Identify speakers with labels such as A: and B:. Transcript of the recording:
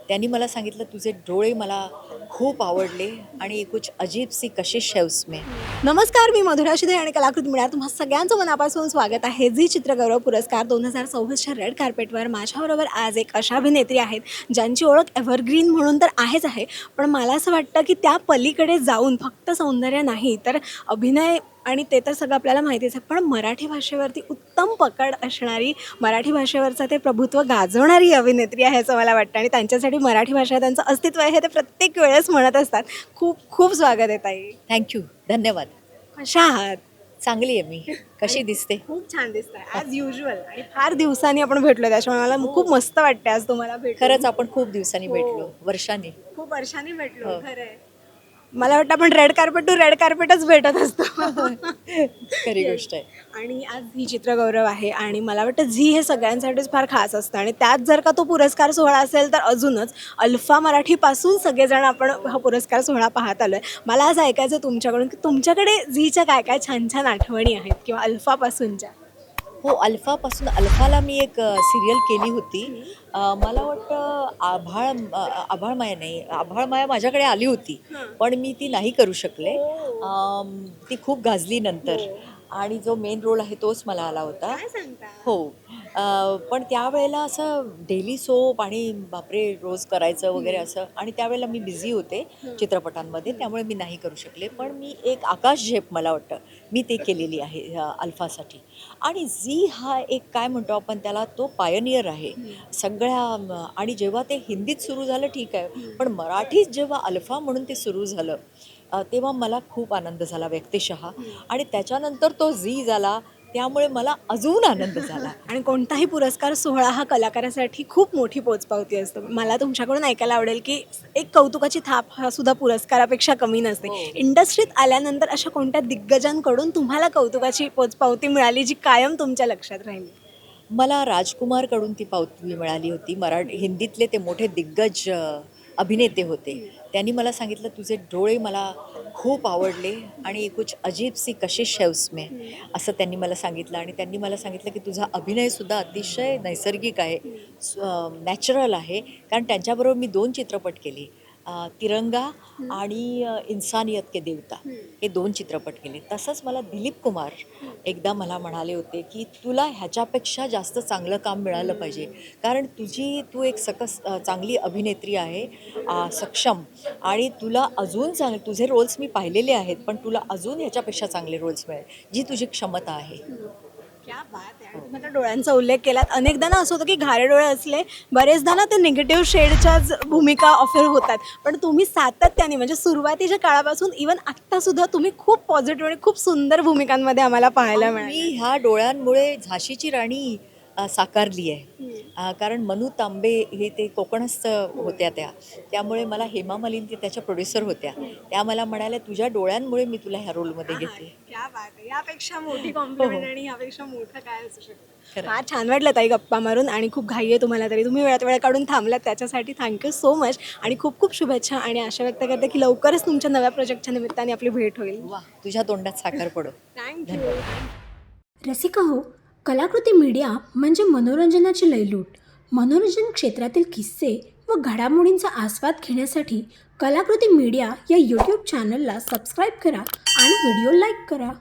A: त्यांनी मला सांगितलं तुझे डोळे मला खूप आवडले आणि कुछ अजीब सी कशिश है उसमें.
B: नमस्कार, मी मधुरा शिदे आणि कलाकृती मिळा तुम्हा सगळ्यांचं मनापासून स्वागत आहे. झी चित्रगौरव पुरस्कार 2024च्या रेड कार्पेटवर माझ्याबरोबर आज एक अशा अभिनेत्री आहेत ज्यांची ओळख एव्हरग्रीन म्हणून तर आहेच आहे, पण मला असं वाटतं की त्या पलीकडे जाऊन फक्त सौंदर्य नाही तर अभिनय आणि ते तर सगळं आपल्याला माहितीच आहे, पण मराठी भाषेवरती उत्तम पकड असणारी, मराठी भाषेवरचं ते प्रभुत्व गाजवणारी अभिनेत्री आहे असं मला वाटतं. आणि त्यांच्यासाठी मराठी भाषा त्यांचं अस्तित्व आहे हे ते प्रत्येक वेळेस म्हणत असतात. खूप खूप स्वागत आहे ताई.
A: थँक्यू, धन्यवाद.
B: कशा आहात?
A: चांगली आहे मी. कशी दिसते?
B: खूप छान दिसताय ॲज युजल. आणि फार दिवसांनी आपण भेटलो, त्याच्यामुळे मला खूप मस्त वाटते आज तुम्हाला भेटून.
A: खरंच आपण खूप दिवसांनी भेटलो, वर्षांनी.
B: खूप वर्षांनी भेटलो.
A: हो.
B: खरं आहे. मला वाटतं आपण रेड कार्पेट टू रेड कार्पेटच भेटत असतो.
A: खरी
B: Yes.
A: गोष्ट आहे.
B: आणि आज झी चित्रगौरव आहे आणि मला वाटतं झी हे सगळ्यांसाठीच फार खास असतं आणि त्यात जर का तो पुरस्कार सोहळा असेल तर अजूनच. अल्फा मराठीपासून सगळेजण आपण हा पुरस्कार सोहळा पाहत आलो आहे. मला आज ऐकायचं तुमच्याकडून की तुमच्याकडे झीच्या काय काय छान छान आठवणी आहेत किंवा अल्फापासूनच्या.
A: हो, अल्फाला मी एक सिरियल केली होती. मला वाटतं आभाळमाया नाही, आभाळमाया माझ्याकडे आली होती, पण मी ती नाही करू शकले. ती खूप गाजली नंतर आणि जो मेन रोल आहे तोच मला आला होता.
B: काय सांगता?
A: हो. पण त्यावेळेला असं डेली सोप आणि बापरे रोज करायचं वगैरे असं, आणि त्यावेळेला मी बिझी होते चित्रपटांमध्ये, त्यामुळे मी नाही करू शकले. पण मी एक आकाश झेप मला वाटतं मी ते केलेली आहे अल्फासाठी. आणि झी हा एक काय म्हणतो आपण त्याला, तो पायनियर आहे सगळ्या. आणि जेव्हा ते हिंदीत सुरू झालं ठीक आहे, पण मराठीत जेव्हा अल्फा म्हणून ते सुरू झालं तेव्हा मला खूप आनंद झाला व्यक्तिशः. आणि त्याच्यानंतर तो झी झाला, त्यामुळे मला अजून आनंद झाला.
B: आणि कोणताही पुरस्कार सोहळा हा कलाकारासाठी खूप मोठी पोचपावती असतो. मला तुमच्याकडून ऐकायला आवडेल की एक कौतुकाची थाप हा सुद्धा पुरस्कारापेक्षा कमी नसते.
A: हो.
B: इंडस्ट्रीत आल्यानंतर अशा कोणत्या दिग्गजांकडून तुम्हाला कौतुकाची पोचपावती मिळाली जी कायम तुमच्या लक्षात राहिली?
A: मला राजकुमारकडून ती पावती मिळाली होती. हिंदीतले ते मोठे दिग्गज अभिनेते होते. त्यांनी मला सांगितलं तुझे डोळे मला खूप आवडले आणि कुछ अजीब सी कशिश है उसमें, असं त्यांनी मला सांगितलं. आणि त्यांनी मला सांगितलं की तुझा अभिनयसुद्धा अतिशय नैसर्गिक आहे, नॅचरल आहे. कारण त्यांच्याबरोबर मी 2 चित्रपट केले, तिरंगा आणि इन्सानियत के देवता, हे 2 चित्रपट केले. तसंच मला दिलीप कुमार एकदा मला म्हणाले होते की तुला ह्याच्यापेक्षा जास्त चांगलं काम मिळालं पाहिजे, कारण तू एक चांगली अभिनेत्री आहे, सक्षम, आणि तुला अजून तुझे रोल्स मी पाहिलेले आहेत, पण तुला अजून ह्याच्यापेक्षा चांगले रोल्स मिळेल, जी तुझी क्षमता आहे.
B: क्या बात आहे. तुम्ही आता डोळ्यांचा उल्लेख केलात. अनेकदा ना असं होतं की घारे डोळे असले, बरेचदा ना ते निगेटिव्ह शेडच्याच भूमिका ऑफर होतात, पण तुम्ही सातत्याने म्हणजे सुरुवातीच्या काळापासून इवन आत्तासुद्धा तुम्ही खूप पॉझिटिव्ह आणि खूप सुंदर भूमिकांमध्ये आम्हाला पाहायला
A: मी
B: मिळालं.
A: ह्या डोळ्यांमुळे झाशीची राणी साकारली आहे. कारण मनू तांबे हे ते कोकणस्थ होत्या त्यामुळे मला हेमा मालिनी त्याच्या प्रोड्युसर होत्या. त्या मला म्हणाल्या तुझ्या डोळ्यांमुळे मी तुला ह्या रोलमध्ये घेतले.
B: क्या बात आहे. यापेक्षा मोठी कॉम्प्लिमेंट आणि यापेक्षा मोठं काय असू शकतं.
A: खरं.
B: फार छान वाटलं ताई गप्पा मारून आणि खूप घाई आहे तुम्हाला, तरी तुम्ही वेळात वेळ काढून थांबलात त्याच्यासाठी थँक्यू सो मच. आणि खूप खूप शुभेच्छा आणि आशा व्यक्त करते की लवकरच तुमच्या नव्या प्रोजेक्टच्या निमित्ताने आपली भेट होईल.
A: वा, तुझ्या तोंडात साखर पडो.
B: थँक्यू.
C: रसिका हो, कलाकृती मीडिया म्हणजे मनोरंजनाची लयलूट. मनोरंजन क्षेत्रातील किस्से व घडामोडींचा आस्वाद घेण्यासाठी कलाकृती मीडिया या यूट्यूब चॅनलला सबस्क्राईब करा आणि व्हिडिओ लाईक करा.